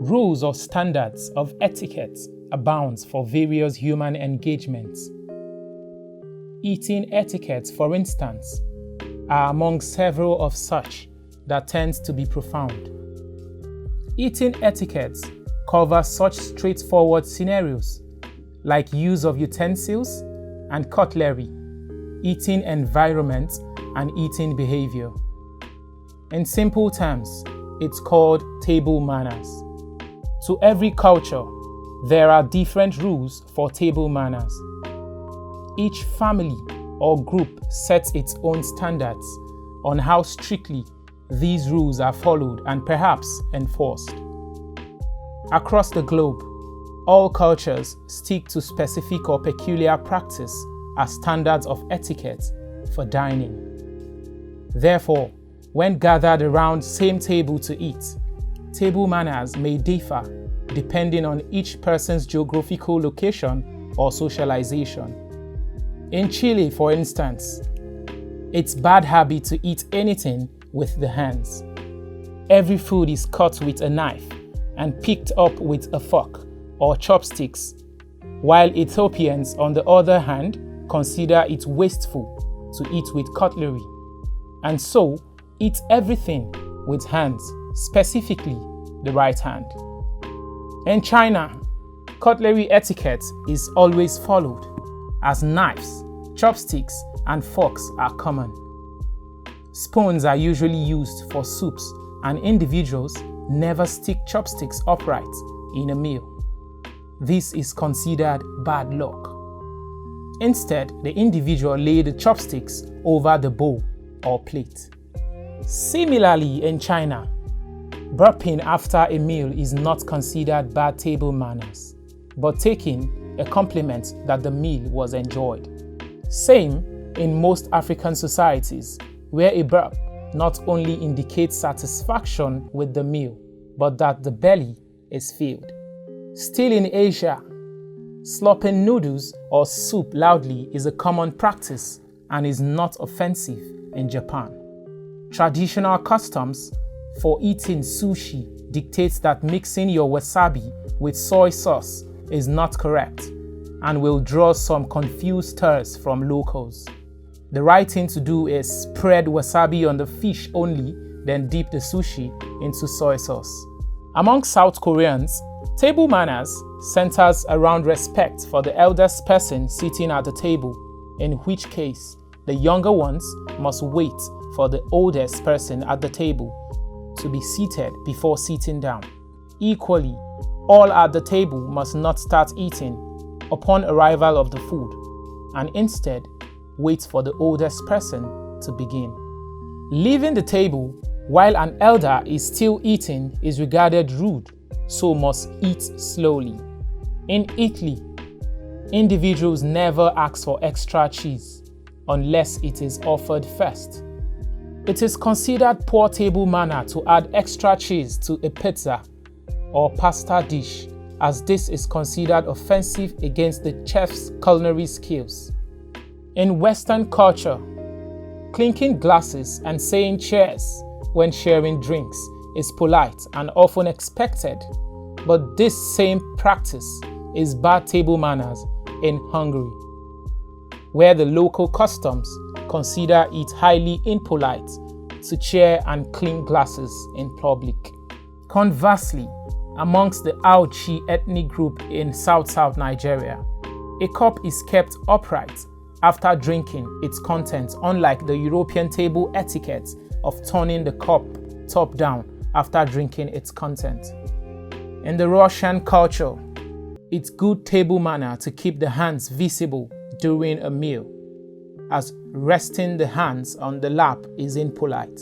Rules or standards of etiquette abounds for various human engagements. Eating etiquettes, for instance, are among several of such that tends to be profound. Eating etiquettes cover such straightforward scenarios like use of utensils and cutlery, eating environment, and eating behavior. In simple terms, it's called table manners. To every culture, there are different rules for table manners. Each family or group sets its own standards on how strictly these rules are followed and perhaps enforced. Across the globe, all cultures stick to specific or peculiar practice as standards of etiquette for dining. Therefore, when gathered around same table to eat, table manners may differ depending on each person's geographical location or socialization. In Chile, for instance, it's bad habit to eat anything with the hands. Every food is cut with a knife and picked up with a fork or chopsticks, while Ethiopians, on the other hand, consider it wasteful to eat with cutlery, and so eat everything with hands, specifically the right hand. In China, cutlery etiquette is always followed, as knives, chopsticks, and forks are common. Spoons are usually used for soups, and individuals never stick chopsticks upright in a meal. This is considered bad luck. Instead, the individual lay the chopsticks over the bowl or plate. Similarly, in China, burping after a meal is not considered bad table manners, but taking a compliment that the meal was enjoyed. Same in most African societies, where a burp not only indicates satisfaction with the meal, but that the belly is filled. Still in Asia, slopping noodles or soup loudly is a common practice and is not offensive in Japan. Traditional customs for eating sushi dictates that mixing your wasabi with soy sauce is not correct and will draw some confused stares from locals. The right thing to do is spread wasabi on the fish only, then dip the sushi into soy sauce. Among South Koreans, table manners centers around respect for the eldest person sitting at the table, in which case the younger ones must wait for the oldest person at the table to be seated before sitting down. Equally, all at the table must not start eating upon arrival of the food, and instead wait for the oldest person to begin. Leaving the table while an elder is still eating is regarded rude, so must eat slowly. In Italy, individuals never ask for extra cheese unless it is offered first. It is considered poor table manner to add extra cheese to a pizza or pasta dish, as this is considered offensive against the chef's culinary skills. In Western culture, clinking glasses and saying cheers when sharing drinks is polite and often expected, but this same practice is bad table manners in Hungary, where the local customs consider it highly impolite to share and clink glasses in public. Conversely, amongst the Auchi ethnic group in South Nigeria, a cup is kept upright after drinking its contents, unlike the European table etiquette of turning the cup top down after drinking its content. In the Russian culture, it's good table manner to keep the hands visible during a meal, as resting the hands on the lap is impolite.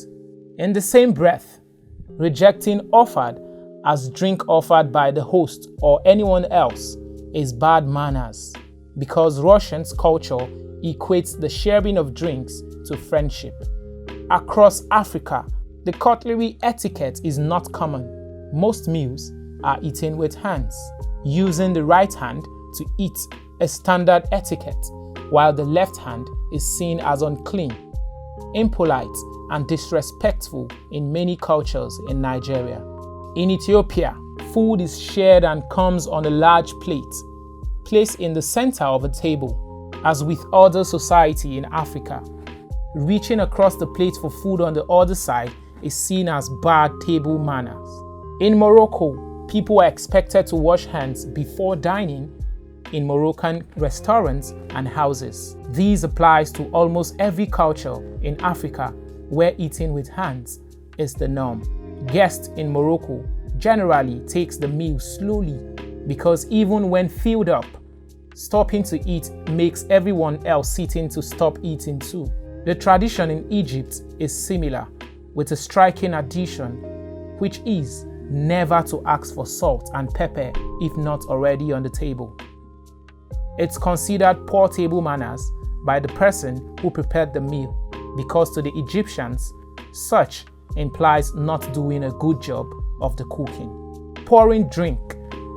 In the same breath, rejecting offered as drink offered by the host or anyone else is bad manners, because Russians' culture equates the sharing of drinks to friendship. Across Africa, the cutlery etiquette is not common. Most meals are eaten with hands, using the right hand to eat a standard etiquette, while the left hand is seen as unclean, impolite, and disrespectful in many cultures in Nigeria. In Ethiopia, Food is shared and comes on a large plate, placed in the center of a table. As with other society in Africa, reaching across the plate for food on the other side is seen as bad table manners. In Morocco, people are expected to wash hands before dining in Moroccan restaurants and houses. This applies to almost every culture in Africa where eating with hands is the norm. Guests in Morocco generally takes the meal slowly because even when filled up, stopping to eat makes everyone else sitting to stop eating too. The tradition in Egypt is similar, with a striking addition, which is never to ask for salt and pepper if not already on the table. It's considered poor table manners by the person who prepared the meal because to the Egyptians, such implies not doing a good job of the cooking. Pouring drink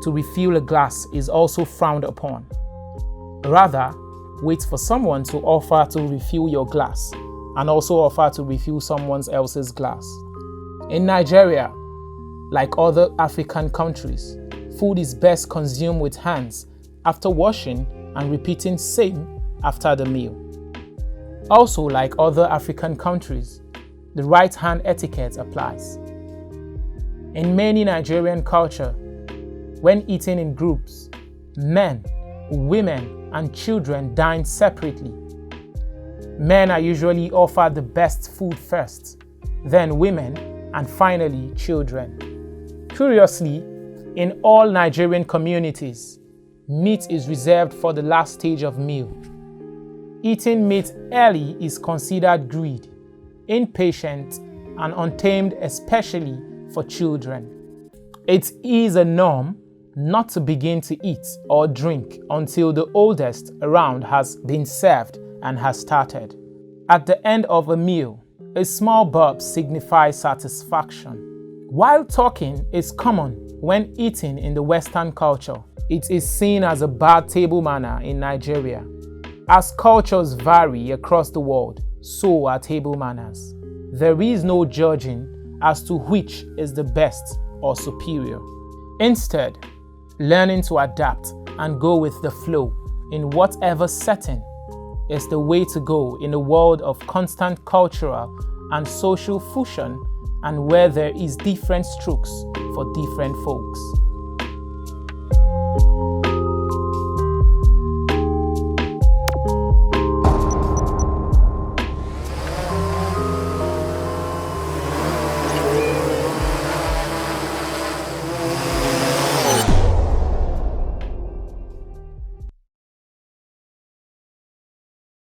to refill a glass is also frowned upon. Rather, wait for someone to offer to refill your glass and also offer to refill someone else's glass. In Nigeria, like other African countries, food is best consumed with hands after washing and repeating same after the meal. Also, like other African countries, the right hand etiquette applies. In many Nigerian culture, when eating in groups, men, women, and children dine separately. Men are usually offered the best food first, then women, and finally children. Curiously, in all Nigerian communities, meat is reserved for the last stage of meal. Eating meat early is considered greed, impatient, and untamed, especially for children. It is a norm not to begin to eat or drink until the oldest around has been served and has started. At the end of a meal, a small burp signifies satisfaction. While talking is common when eating in the Western culture, it is seen as a bad table manner in Nigeria. As cultures vary across the world, so are table manners. There is no judging as to which is the best or superior. Instead, learning to adapt and go with the flow in whatever setting is the way to go in a world of constant cultural and social fusion and where there is different strokes for different folks.